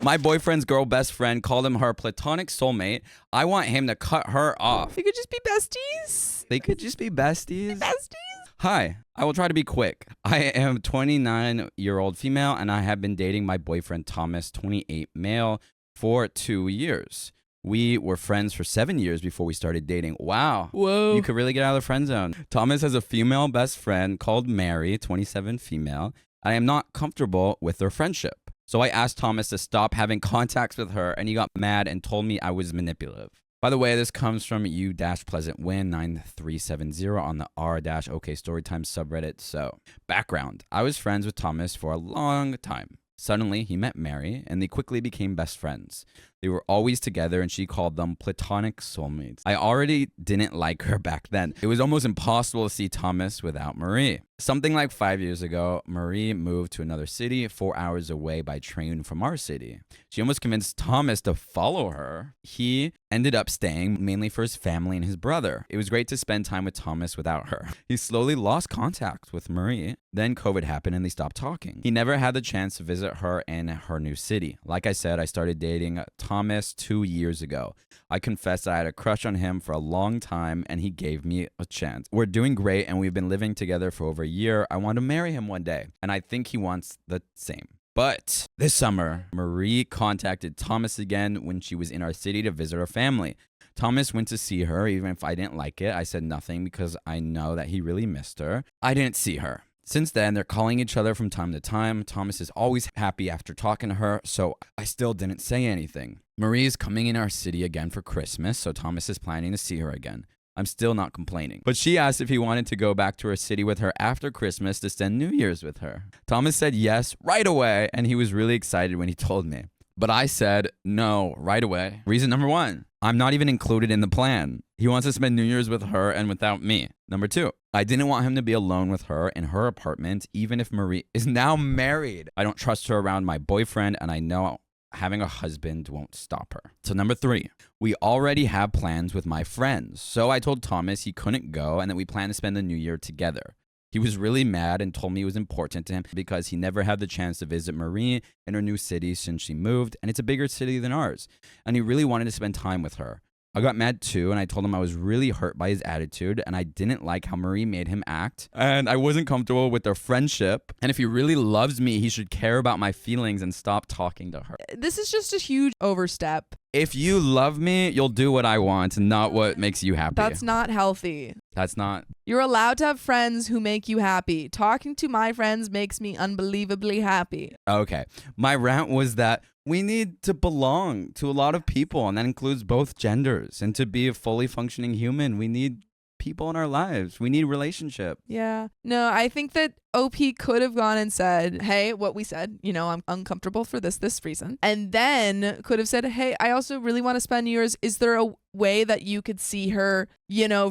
My boyfriend's girl best friend called him her platonic soulmate. I want him to cut her off. They could just be besties. They could just be besties. Besties. Hi, I will try to be quick. I am 29-year-old female, and I have been dating my boyfriend Thomas, 28 male, for 2 years. We were friends for 7 years before we started dating. Wow. Whoa. You could really get out of the friend zone. Thomas has a female best friend called Mary, 27 female. I am not comfortable with their friendship. So I asked Thomas to stop having contacts with her, and he got mad and told me I was manipulative. By the way, this comes from u-pleasantwin9370 on the r-okstorytime subreddit. So, background. I was friends with Thomas for a long time. Suddenly, he met Mary, and they quickly became best friends. They were always together, and she called them platonic soulmates. I already didn't like her back then. It was almost impossible to see Thomas without Marie. Something like 5 years ago, Marie moved to another city 4 hours away by train from our city. She almost convinced Thomas to follow her. He ended up staying mainly for his family and his brother. It was great to spend time with Thomas without her. He slowly lost contact with Marie. Then COVID happened and they stopped talking. He never had the chance to visit her in her new city. Like I said, I started dating Thomas 2 years ago. I confessed I had a crush on him for a long time and he gave me a chance. We're doing great and we've been living together for over a year. I want to marry him one day and I think he wants the same. But this summer, Marie contacted Thomas again when she was in our city to visit her family. Thomas went to see her even if I didn't like it. I said nothing because I know that he really missed her. I didn't see her. Since then, they're calling each other from time to time. Thomas is always happy after talking to her, so I still didn't say anything. Marie is coming in our city again for Christmas, so Thomas is planning to see her again. I'm still not complaining. But she asked if he wanted to go back to her city with her after Christmas to spend New Year's with her. Thomas said yes right away, and he was really excited when he told me. But I said no right away. Reason number 1, I'm not even included in the plan. He wants to spend New Year's with her and without me. Number 2, I didn't want him to be alone with her in her apartment, even if Marie is now married. I don't trust her around my boyfriend, and I know having a husband won't stop her. So number 3, we already have plans with my friends. So I told Thomas he couldn't go and that we plan to spend the new year together. He was really mad and told me it was important to him because he never had the chance to visit Marie in her new city since she moved, and it's a bigger city than ours. And he really wanted to spend time with her. I got mad too, and I told him I was really hurt by his attitude, and I didn't like how Marie made him act, and I wasn't comfortable with their friendship. And if he really loves me, he should care about my feelings and stop talking to her. This is just a huge overstep. If you love me, you'll do what I want, not what makes you happy. That's not healthy. That's not. You're allowed to have friends who make you happy. Talking to my friends makes me unbelievably happy. Okay. My rant was that we need to belong to a lot of people, and that includes both genders. And to be a fully functioning human, we need people in our lives. We need relationship. Yeah. No, I think that OP could have gone and said, hey, what we said, I'm uncomfortable for this reason. And then could have said, hey, I also really want to spend New Year's. Is there a way that you could see her,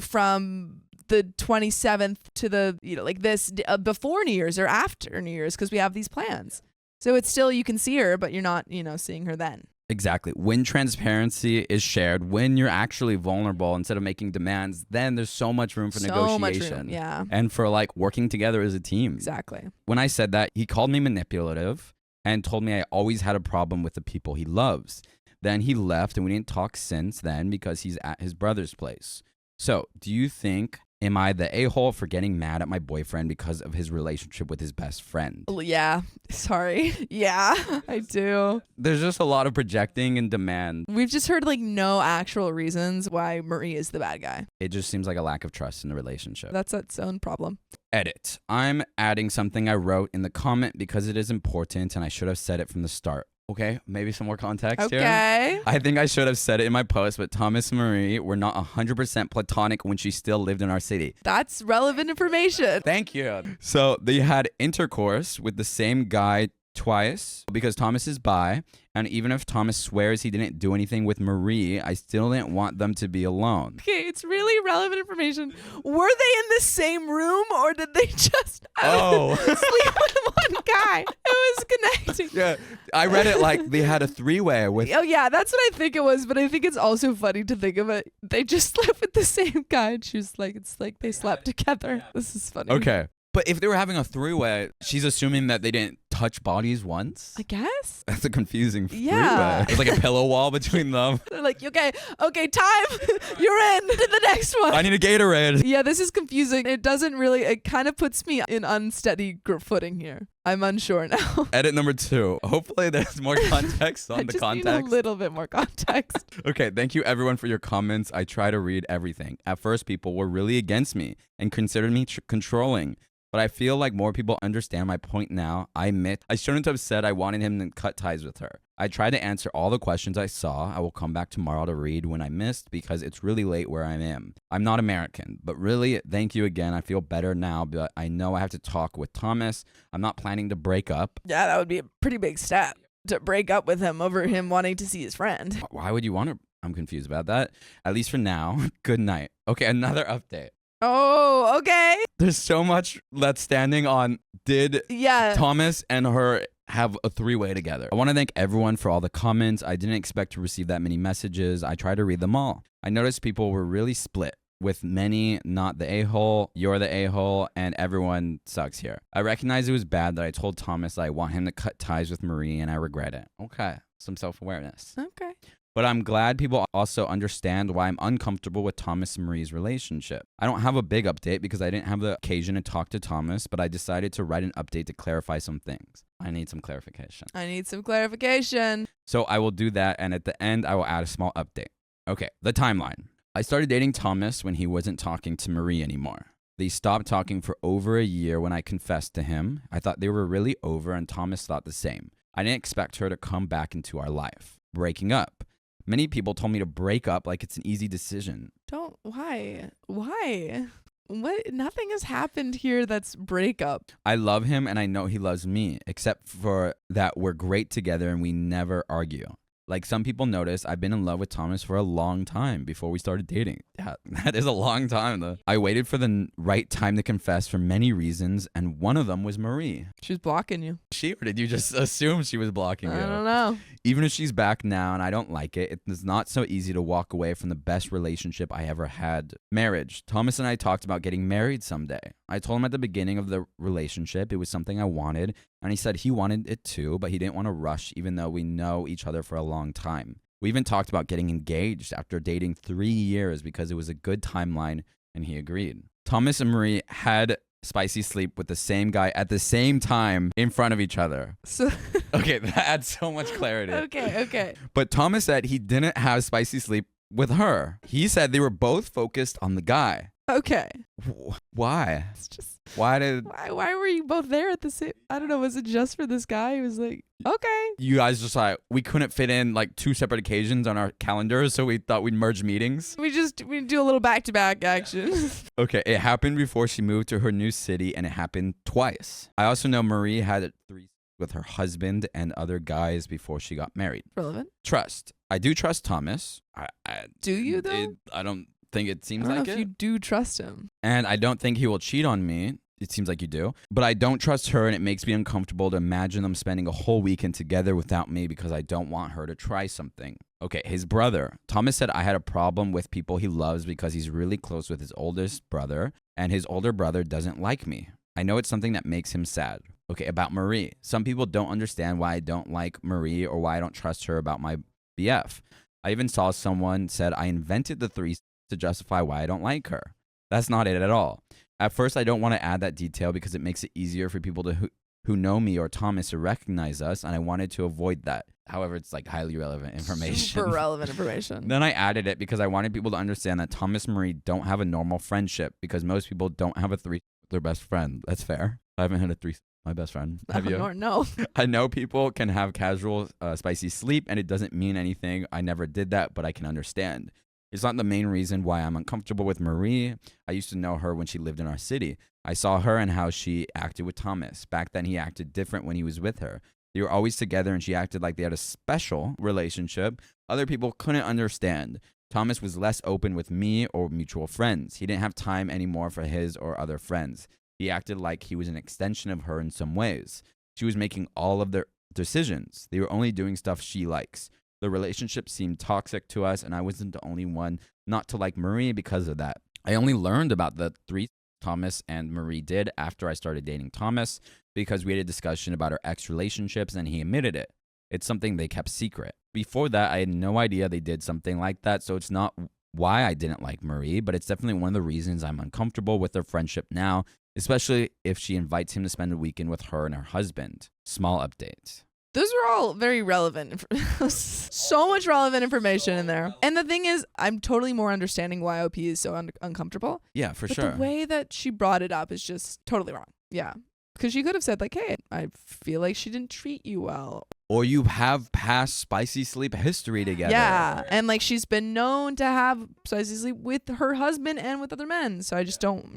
from the 27th to the, like this before New Year's or after New Year's? Because we have these plans. So it's still, you can see her, but you're not, seeing her then. Exactly. When transparency is shared, when you're actually vulnerable instead of making demands, then there's so much room for negotiation. Much room, yeah. And for working together as a team. Exactly. When I said that, he called me manipulative and told me I always had a problem with the people he loves. Then he left and we didn't talk since then because he's at his brother's place. So, do you think, am I the a-hole for getting mad at my boyfriend because of his relationship with his best friend? Yeah. Sorry. Yeah, I do. There's just a lot of projecting and demand. We've just heard no actual reasons why Marie is the bad guy. It just seems like a lack of trust in the relationship. That's its own problem. Edit. I'm adding something I wrote in the comment because it is important and I should have said it from the start. Okay, maybe some more context here. Okay. I think I should have said it in my post, but Thomas and Marie were not 100% platonic when she still lived in our city. That's relevant information. Thank you. So they had intercourse with the same guy twice because Thomas is bi, and even if Thomas swears he didn't do anything with Marie, I still didn't want them to be alone. Okay, it's really relevant information. Were they in the same room or did they just sleep with one guy? It was connecting. Yeah, I read it like they had a three-way with... Oh yeah, that's what I think it was, but I think it's also funny to think of it. They just slept with the same guy and she was like, it's like they slept together. This is funny. Okay. But if they were having a three-way, she's assuming that they didn't touch bodies once? I guess. That's a confusing Yeah. freeway. It's like a pillow wall between them. They're like, okay, time. You're in to the next one. I need a Gatorade. Yeah, this is confusing. It kind of puts me in unsteady footing here. I'm unsure now. Edit number 2. Hopefully there's more context on I the just need context. a little bit more context. Okay, thank you everyone for your comments. I try to read everything. At first, people were really against me and considered me controlling. But I feel like more people understand my point now. I admit I shouldn't have said I wanted him to cut ties with her. I tried to answer all the questions I saw. I will come back tomorrow to read when I missed because it's really late where I am. I'm not American, but really, thank you again. I feel better now, but I know I have to talk with Thomas. I'm not planning to break up. Yeah, that would be a pretty big step to break up with him over him wanting to see his friend. Why would you want to? I'm confused about that. At least for now. Good night. Okay, another update. Oh, okay. There's so much that's standing on did Thomas and her have a 3-way together. I want to thank everyone for all the comments. I didn't expect to receive that many messages. I tried to read them all. I noticed people were really split, with many not the a-hole, you're the a-hole, and everyone sucks here. I recognize it was bad that I told Thomas that I want him to cut ties with Marie, and I regret it. Okay, some self-awareness. Okay. But I'm glad people also understand why I'm uncomfortable with Thomas and Marie's relationship. I don't have a big update because I didn't have the occasion to talk to Thomas, but I decided to write an update to clarify some things. I need some clarification. So I will do that, and at the end, I will add a small update. Okay, the timeline. I started dating Thomas when he wasn't talking to Marie anymore. They stopped talking for over a year when I confessed to him. I thought they were really over, and Thomas thought the same. I didn't expect her to come back into our life. Breaking up. Many people told me to break up like it's an easy decision. Why? What? Nothing has happened here that's breakup. I love him and I know he loves me, except for that we're great together and we never argue. Like some people notice, I've been in love with Thomas for a long time before we started dating. Yeah, that is a long time though. I waited for the right time to confess for many reasons, and one of them was Marie. She's blocking you. Or did you just assume she was blocking you? I don't know. Even if she's back now and I don't like it, it's not so easy to walk away from the best relationship I ever had. Marriage. Thomas and I talked about getting married someday. I told him at the beginning of the relationship it was something I wanted, and he said he wanted it too, but he didn't want to rush even though we know each other for a long time. We even talked about getting engaged after dating 3 years because it was a good timeline, and he agreed. Thomas and Marie had spicy sleep with the same guy at the same time in front of each other. So okay, that adds so much clarity. Okay. But Thomas said he didn't have spicy sleep with her. He said they were both focused on the guy. Okay. Why? It's just why were you both there at the same? I don't know. Was it just for this guy? He was like, okay. You guys just like, we couldn't fit in like 2 separate occasions on our calendars, so we thought we'd merge meetings. We do a little back-to-back action. Okay, it happened before she moved to her new city, and it happened twice. I also know Marie had 3 with her husband and other guys before she got married. Relevant. Trust. I do trust Thomas. Do you though? I don't think it seems I don't like know if it. you do trust him. And I don't think he will cheat on me. It seems like you do. But I don't trust her, and it makes me uncomfortable to imagine them spending a whole weekend together without me because I don't want her to try something. Okay, his brother. Thomas said I had a problem with people he loves because he's really close with his oldest brother, and his older brother doesn't like me. I know it's something that makes him sad. Okay, about Marie. Some people don't understand why I don't like Marie or why I don't trust her about my BF. I even saw someone said I invented the 3 to justify why I don't like her. That's not it at all. At first, I don't want to add that detail because it makes it easier for people to who know me or Thomas to recognize us, and I wanted to avoid that. However, it's like highly relevant information. Super relevant information. Then I added it because I wanted people to understand that Thomas and Marie don't have a normal friendship because most people don't have a 3 with their best friend. That's fair. I haven't had a 3 with my best friend. Have you? No. I know people can have casual spicy sleep, and it doesn't mean anything. I never did that, but I can understand. It's not the main reason why I'm uncomfortable with Marie. I used to know her when she lived in our city. I saw her and how she acted with Thomas. Back then, he acted different when he was with her. They were always together, and she acted like they had a special relationship. Other people couldn't understand. Thomas was less open with me or mutual friends. He didn't have time anymore for his or other friends. He acted like he was an extension of her in some ways. She was making all of their decisions. They were only doing stuff she likes. The relationship seemed toxic to us, and I wasn't the only one not to like Marie because of that. I only learned about the 3 Thomas and Marie did after I started dating Thomas because we had a discussion about our ex relationships and he admitted it. It's something they kept secret. Before that, I had no idea they did something like that, so it's not why I didn't like Marie, but it's definitely one of the reasons I'm uncomfortable with their friendship now, especially if she invites him to spend a weekend with her and her husband. Small update. Those were all very relevant. So much relevant information in there. And the thing is, I'm totally more understanding why OP is so uncomfortable. Yeah, for But sure. the way that she brought it up is just totally wrong. Yeah. Because she could have said like, hey, I feel like she didn't treat you well. Or you have past spicy sleep history together. Yeah. And like she's been known to have spicy sleep with her husband and with other men. So I just don't,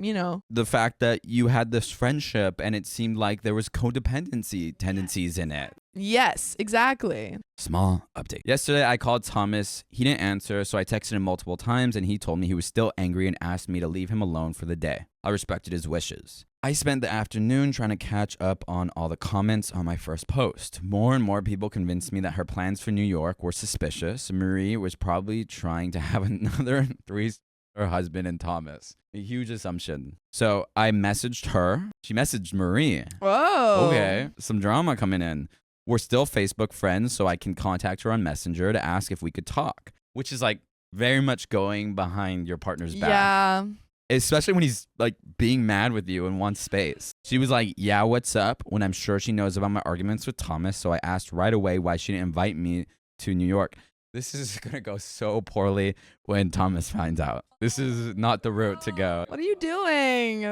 The fact that you had this friendship and it seemed like there was codependency tendencies in it. Yes, exactly. Small update. Yesterday, I called Thomas. He didn't answer, so I texted him multiple times, and he told me he was still angry and asked me to leave him alone for the day. I respected his wishes. I spent the afternoon trying to catch up on all the comments on my first post. More and more people convinced me that her plans for New York were suspicious. Marie was probably trying to have another threesome with her husband and Thomas. A huge assumption. So I messaged her. She messaged Marie. Whoa. Okay, some drama coming in. We're still Facebook friends, so I can contact her on Messenger to ask if we could talk, which is like very much going behind your partner's back. Yeah. Especially when he's like being mad with you and wants space. She was like, yeah, what's up? When I'm sure she knows about my arguments with Thomas, so I asked right away why she didn't invite me to New York. This is going to go so poorly when Thomas finds out. This is not the route to go. What are you doing?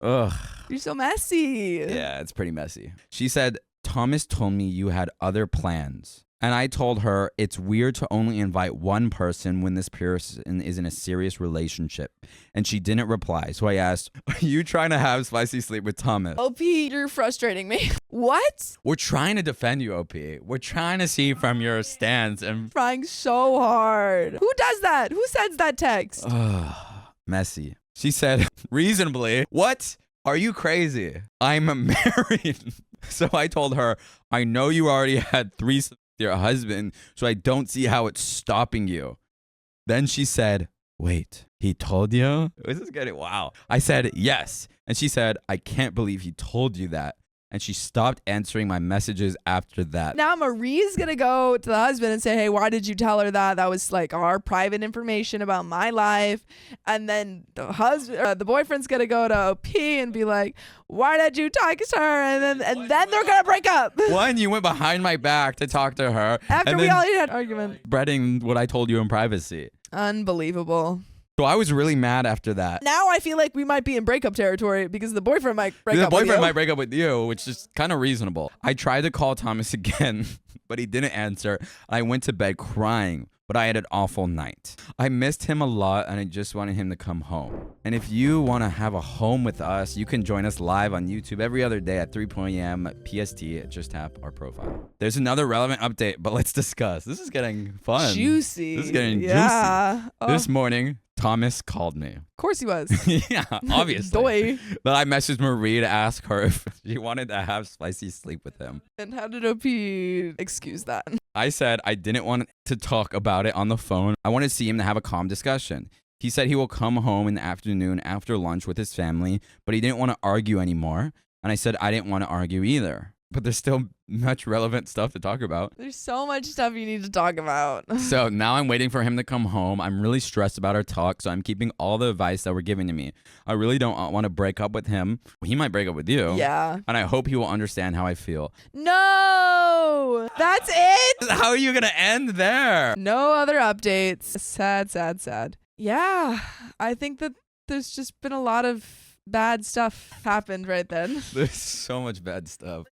Ugh. You're so messy. Yeah, it's pretty messy. She said, Thomas told me you had other plans. And I told her it's weird to only invite one person when this person is in a serious relationship. And she didn't reply. So I asked, are you trying to have spicy sleep with Thomas? OP, you're frustrating me. What? We're trying to defend you, OP. We're trying to see from your stance and Trying so hard. Who does that? Who sends that text? messy. She said, reasonably, what? Are you crazy? I'm married. So I told her, I know you already had threesomes with your husband, so I don't see how it's stopping you. Then she said, wait, he told you? This is getting, wow. I said, yes. And she said, I can't believe he told you that. And she stopped answering my messages after that. Now Marie's going to go to the husband and say, hey, why did you tell her that? That was like our private information about my life. And then the boyfriend's going to go to OP and be like, why did you talk to her? And then they're going to break up. One, you went behind my back to talk to her. After and we then already had an argument. spreading what I told you in privacy. Unbelievable. So I was really mad after that. Now I feel like we might be in breakup territory because the boyfriend might break The up with boyfriend you. might break up with you, which is kind of reasonable. I tried to call Thomas again, but he didn't answer. I went to bed crying, but I had an awful night. I missed him a lot, and I just wanted him to come home. And if you want to have a home with us, you can join us live on YouTube every other day at 3 p.m. PST. Just tap our profile. There's another relevant update, but let's discuss. This is getting fun. Juicy. This is getting juicy. Yeah. This morning, Thomas called me. Of course he was. Yeah, obviously. Doy. But I messaged Marie to ask her if she wanted to have spicy sleep with him. And how did OP excuse that? I said I didn't want to talk about it on the phone. I wanted to see him to have a calm discussion. He said he will come home in the afternoon after lunch with his family, but he didn't want to argue anymore. And I said I didn't want to argue either. But there's still much relevant stuff to talk about. There's so much stuff you need to talk about. So now I'm waiting for him to come home. I'm really stressed about our talk, so I'm keeping all the advice that were given to me. I really don't want to break up with him. He might break up with you. Yeah. And I hope he will understand how I feel. No! That's it? How are you going to end there? No other updates. Sad, sad, sad. Yeah. I think that there's just been a lot of bad stuff happened right then. There's so much bad stuff.